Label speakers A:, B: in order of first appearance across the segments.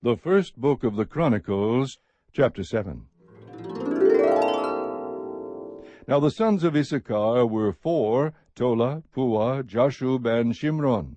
A: The first book of the Chronicles, chapter 7. Now the sons of Issachar were four, Tola, Puah, Jashub, and Shimron.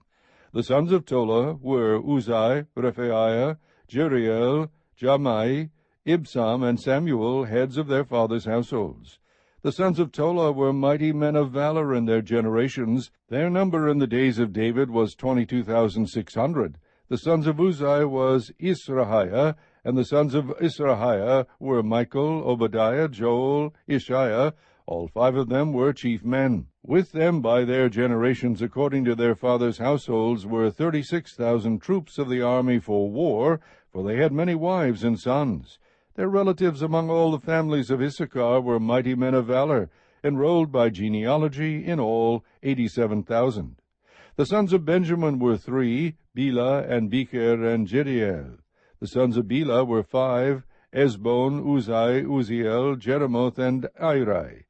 A: The sons of Tola were Uzai, Rephaiah, Jeriel, Jamai, Ibsam, and Samuel, heads of their fathers' households. The sons of Tola were mighty men of valor in their generations. Their number in the days of David was 22,600. The sons of Uzai was Israhiah, and the sons of Israhiah were Michael, Obadiah, Joel, Ishiah. All five of them were chief men. With them by their generations, according to their fathers' households, were 36,000 troops of the army for war, for they had many wives and sons. Their relatives among all the families of Issachar were mighty men of valor, enrolled by genealogy, in all 87,000. The sons of Benjamin were three, Bela, and Becher, and Jediel. The sons of Bela were five, Ezbon, Uzai, Uziel, Jeremoth, and Iri.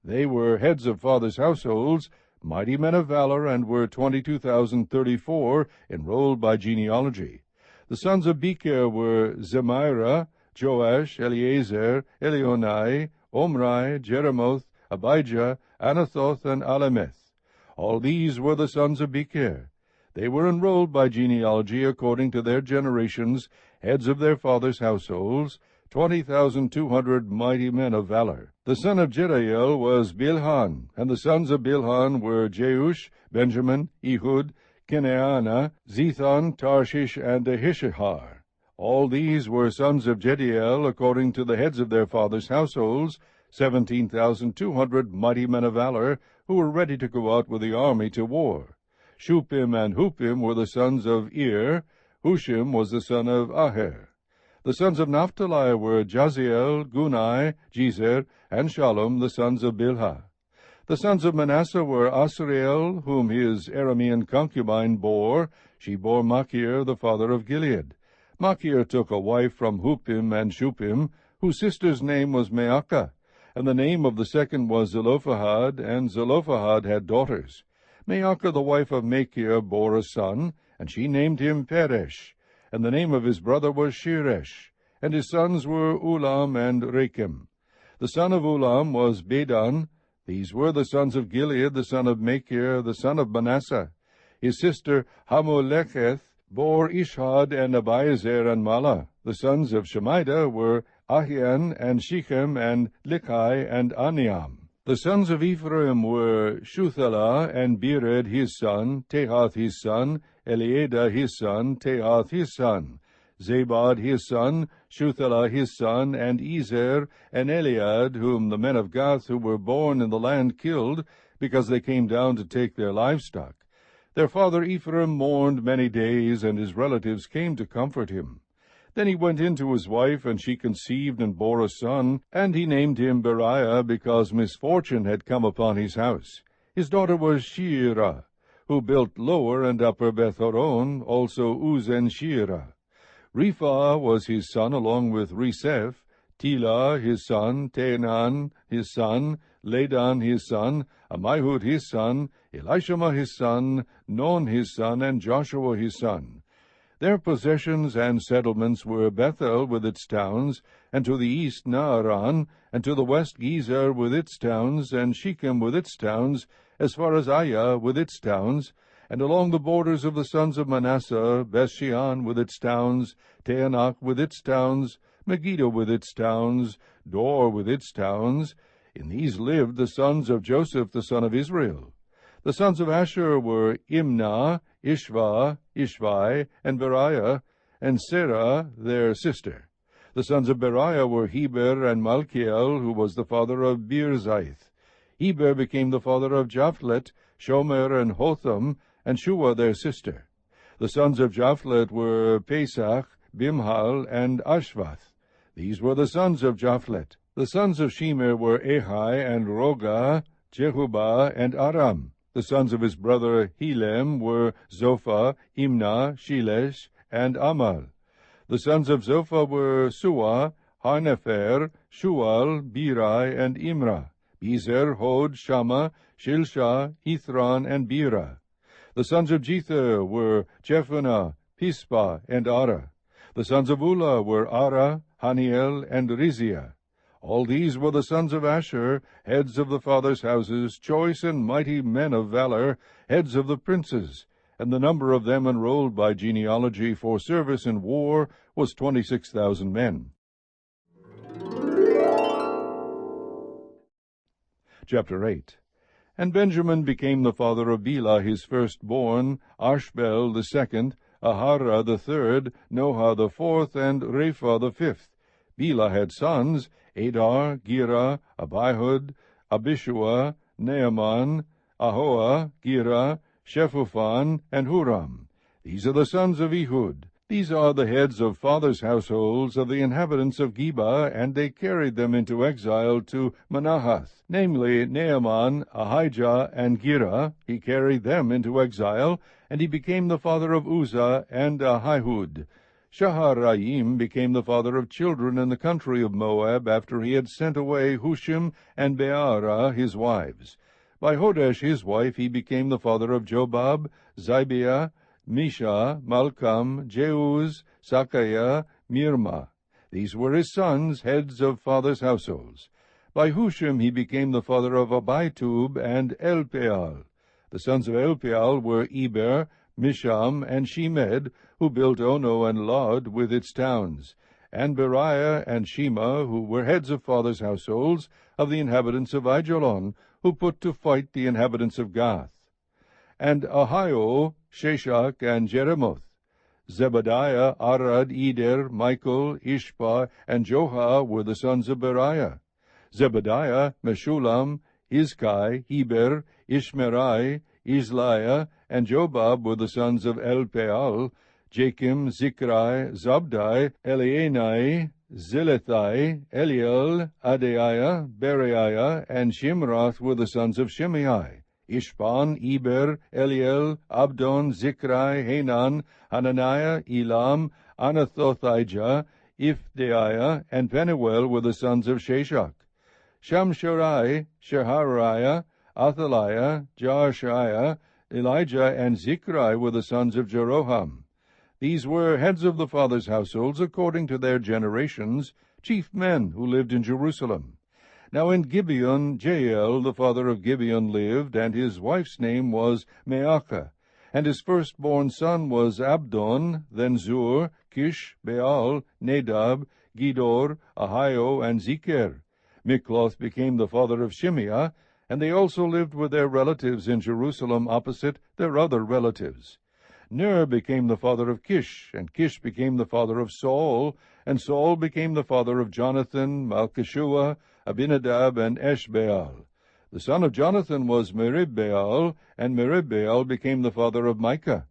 A: They were heads of fathers' households, mighty men of valor, and were 22,034, enrolled by genealogy. The sons of Becher were Zemira, Joash, Eliezer, Elionai, Omri, Jeremoth, Abijah, Anathoth, and Alemeth. All these were the sons of Becher. They were enrolled by genealogy according to their generations, heads of their fathers' households, 20,200 mighty men of valor. The son of Jediel was Bilhan, and the sons of Bilhan were Jeush, Benjamin, Ehud, Kenaanah, Zethon, Tarshish, and Ahishahar. All these were sons of Jediel according to the heads of their fathers' households, 17,200 mighty men of valor, who were ready to go out with the army to war. Shupim and Hupim were the sons of Ir. Hushim was the son of Aher. The sons of Naphtali were Jaziel, Gunai, Jezer, and Shallum, the sons of Bilhah. The sons of Manasseh were Asriel, whom his Aramean concubine bore. She bore Machir, the father of Gilead. Machir took a wife from Hupim and Shupim, whose sister's name was Maacah, and the name of the second was Zelophehad, and Zelophehad had daughters. Maacah, the wife of Machir, bore a son, and she named him Peresh, and the name of his brother was Sheresh, and his sons were Ulam and Rechim. The son of Ulam was Bedan. These were the sons of Gilead, the son of Machir, the son of Manasseh. His sister Hammolecheth bore Ishhad and Abiezer and Mala. The sons of Shemida were Ahian and Shechem and Lichai and Aniam. The sons of Ephraim were Shuthelah and Bered his son, Tehath his son, Eliada his son, Tehath his son, Zabad his son, Shuthelah his son, and Ezer and Eliad, whom the men of Gath who were born in the land killed, because they came down to take their livestock. Their father Ephraim mourned many days, and his relatives came to comfort him. Then he went in to his wife, and she conceived and bore a son, and he named him Beriah, because misfortune had come upon his house. His daughter was Sheerah, who built lower and upper Beth-horon, also Uz and Sheerah. Rephah was his son, along with Reseph, Telah his son, Teanan his son, Ladan his son, Ammihud his son, Elishama his son, Non his son, and Joshua his son. Their possessions and settlements were Bethel with its towns, and to the east Naaran, and to the west Gezer with its towns, and Shechem with its towns, as far as Aiah with its towns, and along the borders of the sons of Manasseh, Bethshean with its towns, Taanach with its towns, Megiddo with its towns, Dor with its towns. In these lived the sons of Joseph the son of Israel. The sons of Asher were Imnah, Ishvah, Ishvi, and Beriah, and Serah their sister. The sons of Beriah were Heber and Malchiel, who was the father of Birzaith. Heber became the father of Japhlet, Shomer, and Hotham, and Shua their sister. The sons of Japhlet were Pesach, Bimhal, and Ashvath. These were the sons of Japhlet. The sons of Shemer were Ahai and Roga, Jehubah, and Aram. The sons of his brother Helem were Zophah, Imnah, Shelesh, and Amal. The sons of Zophah were Suah, Harnefer, Shual, Birai, and Imrah. Bezer, Hod, Shammah, Shilshah, Ithran, and Bera. The sons of Jether were Jephunneh, Pispa, and Ara. The sons of Ulla were Ara, Haniel, and Rizia. All these were the sons of Asher, heads of the fathers' houses, choice and mighty men of valor, heads of the princes. And the number of them enrolled by genealogy for service in war was 26,000 men. Chapter 8. And Benjamin became the father of Bela his firstborn, Ashbel the second, Ahara the third, Noha the fourth, and Rapha the fifth. Bela had sons, Adar, Gera, Abihud, Abishua, Naaman, Ahoa, Gera, Shephuphan, and Huram. These are the sons of Ehud. These are the heads of fathers' households of the inhabitants of Geba, and they carried them into exile to Manahath, namely Naaman, Ahijah, and Gera. He carried them into exile, and he became the father of Uzzah and Ahihud. Shaharaim became the father of children in the country of Moab, after he had sent away Hushim and Beara his wives. By Hodesh his wife he became the father of Jobab, Zibiah, Misha, Malcham, Jeuz, Sakiah, Mirma. These were his sons, heads of fathers' households. By Hushim he became the father of Abitub and Elpeal. The sons of Elpeal were Eber, Misham, and Shemed, who built Ono and Lod with its towns, and Beriah and Shema, who were heads of fathers' households of the inhabitants of Aijalon, who put to fight the inhabitants of Gath. And Ahio, Sheshach, and Jeremoth. Zebadiah, Arad, Eder, Michael, Ishpa, and Joha were the sons of Beriah. Zebadiah, Meshulam, Izkai, Heber, Ishmerai, Isliah, and Jobab were the sons of Elpeal. Jakim, Zikrai, Zabdai, Elienai, Zilethai, Eliel, Adaiah, Beriah, and Shimrath were the sons of Shimei. Ishpan, Eber, Eliel, Abdon, Zikrai, Hanan, Hananiah, Elam, Anathothijah, Ifdeiah, and Penuel were the sons of Sheshach. Shamsharai, Shehariah, Athaliah, Jaashiah, Elijah, and Zikrai were the sons of Jeroham. These were heads of the fathers' households according to their generations, chief men who lived in Jerusalem. Now in Gibeon, Jael, the father of Gibeon, lived, and his wife's name was Maacah. And his firstborn son was Abdon, then Zur, Kish, Baal, Nadab, Gedor, Ahio, and Zecher. Mikloth became the father of Shimeah, and they also lived with their relatives in Jerusalem opposite their other relatives. Ner became the father of Kish, and Kish became the father of Saul, and Saul became the father of Jonathan, Malchishua, Abinadab, and Eshbaal. The son of Jonathan was Meribbaal, and Meribbaal became the father of Micah.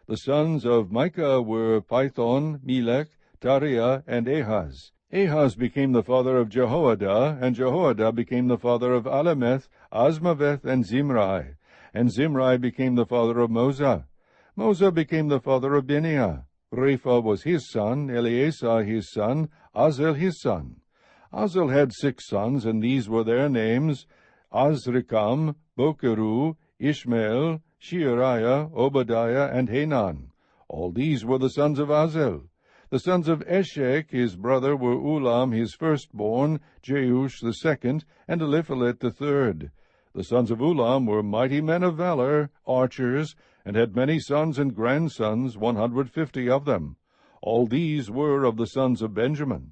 A: The sons of Micah were Pithon, Melech, Tariah, and Ahaz. Ahaz became the father of Jehoiada, and Jehoiada became the father of Alemeth, Asmaveth, and Zimri. And Zimri became the father of Moza. Moza became the father of Bineah. Rapha was his son, Eleazar his son, Azel his son. Azel had 6 sons, and these were their names: Azrikam, Bokeru, Ishmael, Sheariah, Obadiah, and Hanan. All these were the sons of Azel. The sons of Eshek his brother were Ulam his firstborn, Jeush the second, and Eliphalet the third. The sons of Ulam were mighty men of valor, archers, and had many sons and grandsons, 150 of them. All these were of the sons of Benjamin.